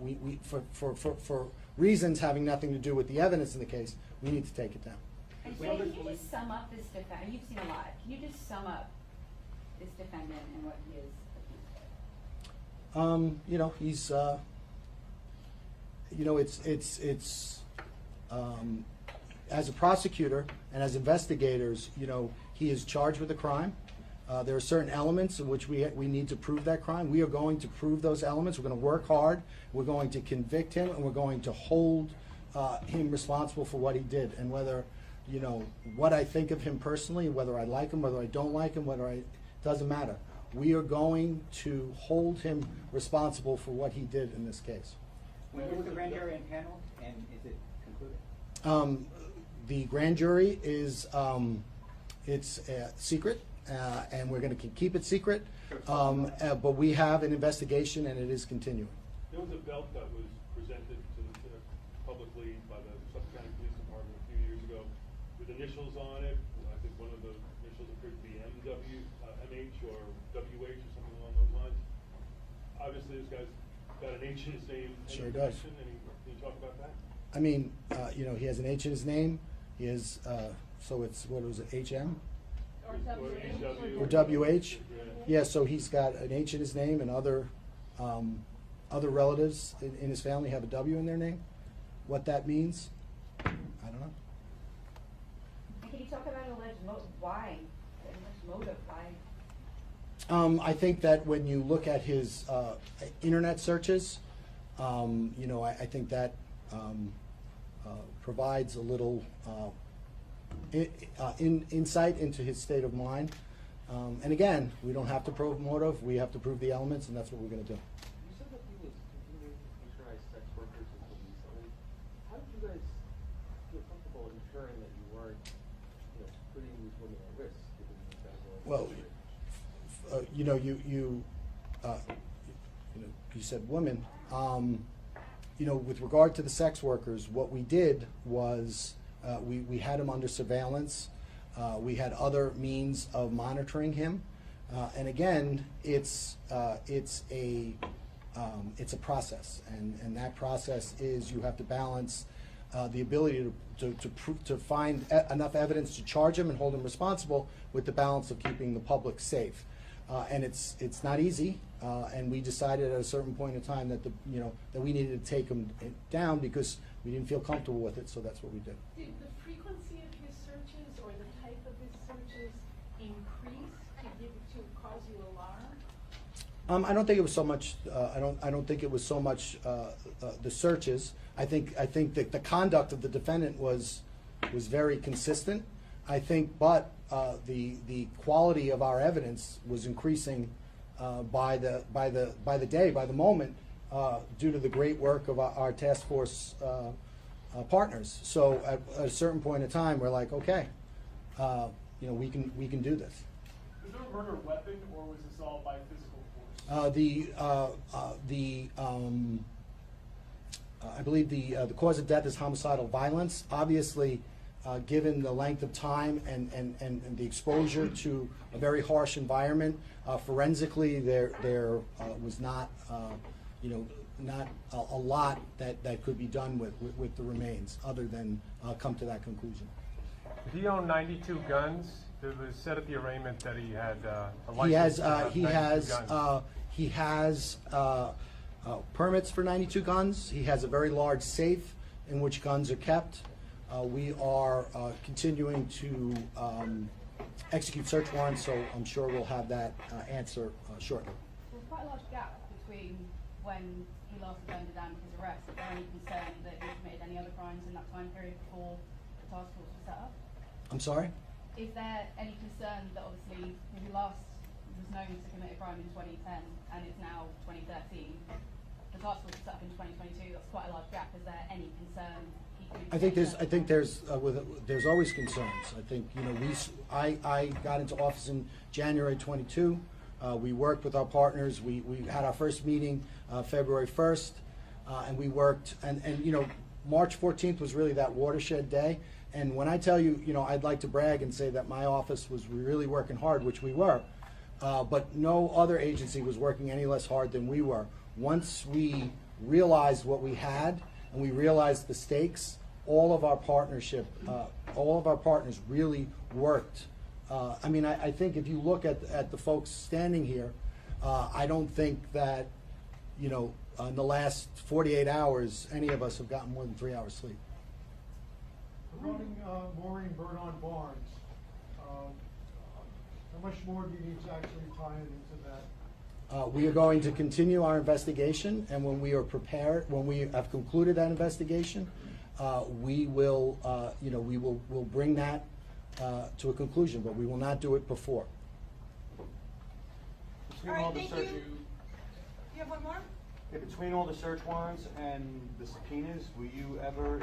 for reasons having nothing to do with the evidence in the case, we need to take it down. And Jay, can you just sum up this defendant? You've seen a lot. Can you just sum up this defendant and what he is accused of? He's, as a prosecutor and as investigators, he is charged with a crime. There are certain elements in which we need to prove that crime. We are going to prove those elements. We're going to work hard. We're going to convict him, and we're going to hold him responsible for what he did. And whether, what I think of him personally, whether I like him, whether I don't like him, doesn't matter. We are going to hold him responsible for what he did in this case. When was the grand jury and panel, and is it concluded? The grand jury is it's secret, and we're going to keep it secret. But we have an investigation, and it is continuing. There was a belt that was presented publicly by the Suffolk County Police Department a few years ago with initials on it. I think one of the initials appeared to be MH or WH or something along those lines. Obviously, this guy's got an H in his name. Sure does. Can you talk about that? I mean, he has an H in his name. He has, so it's, what was it, HM? Or WH? Yeah, so he's got an H in his name, and other relatives in his family have a W in their name. What that means, I don't know. Can you talk about alleged motive? Why? Alleged motive? Why? I think that when you look at his internet searches, I think that provides a little insight into his state of mind. And again, we don't have to prove motive. We have to prove the elements, and that's what we're going to do. You said that he was continuing to patronize sex workers until recently. Well, you know, you said women. You know, with regard to the sex workers, what we did was we had him under surveillance. We had other means of monitoring him, and again, it's a process, and that process is you have to balance the ability to find enough evidence to charge him and hold him responsible with the balance of keeping the public safe. And it's not easy, and we decided at a certain point in time that that we needed to take him down because we didn't feel comfortable with it. So that's what we did. Did the frequency of his searches or the type of his searches increase to cause you alarm? I don't think it was so much. I don't think it was so much the searches. I think that the conduct of the defendant was very consistent. I think, but the quality of our evidence was increasing by the moment, due to the great work of our task force partners. So at a certain point in time, we're like, okay, we can do this. Was there a murder weapon, or was this all by physical force? I believe the cause of death is homicidal violence. Obviously, given the length of time and the exposure to a very harsh environment, forensically there was not not a lot that could be done with the remains, other than come to that conclusion. He owned 92 guns. It was said at the arraignment that he had a license to have 92 guns. He has permits for 92 guns. He has a very large safe in which guns are kept. We are continuing to execute search warrants, so I'm sure we'll have that answer shortly. There's quite a large gap between when he last turned it down his arrest. Is there any concern that he committed any other crimes in that time period before the task force was set up? I'm sorry? Is there any concern that obviously he last was known to commit a crime in 2010 and it's now 2013? The task force was set up in 2022. That's quite a large gap. Is there any concern? I think there's always concerns. I think I got into office in January 22. We worked with our partners. We had our first meeting February 1st, and we worked. And March 14th was really that watershed day. And when I tell you, I'd like to brag and say that my office was really working hard, which we were, but no other agency was working any less hard than we were. Once we realized what we had and we realized the stakes, all of our partners really worked. I think if you look at the folks standing here, I don't think that, in the last 48 hours, any of us have gotten more than 3 hours sleep. Regarding brainard-barnes, how much more do you need to actually tie into that? We are going to continue our investigation, and when we are prepared, when we have concluded that investigation, we will, we'll bring that to a conclusion, but we will not do it before. Between all the search, you have one more? Yeah, between all the search warrants and the subpoenas, were you ever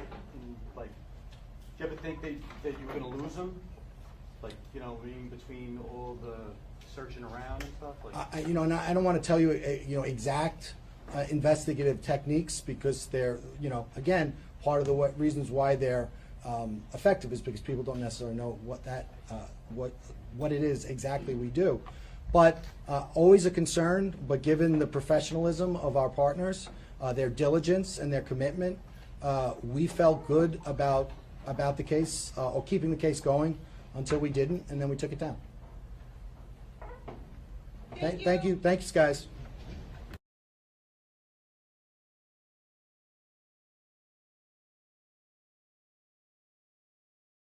do you ever think that you were going to lose them? In between all the searching around and stuff? I don't want to tell you, exact investigative techniques, because they're, again, part of the reasons why they're effective is because people don't necessarily know what it is exactly we do. But always a concern, but given the professionalism of our partners, their diligence and their commitment, we felt good about the case, or keeping the case going until we didn't, and then we took it down. Thank you. Thanks, guys.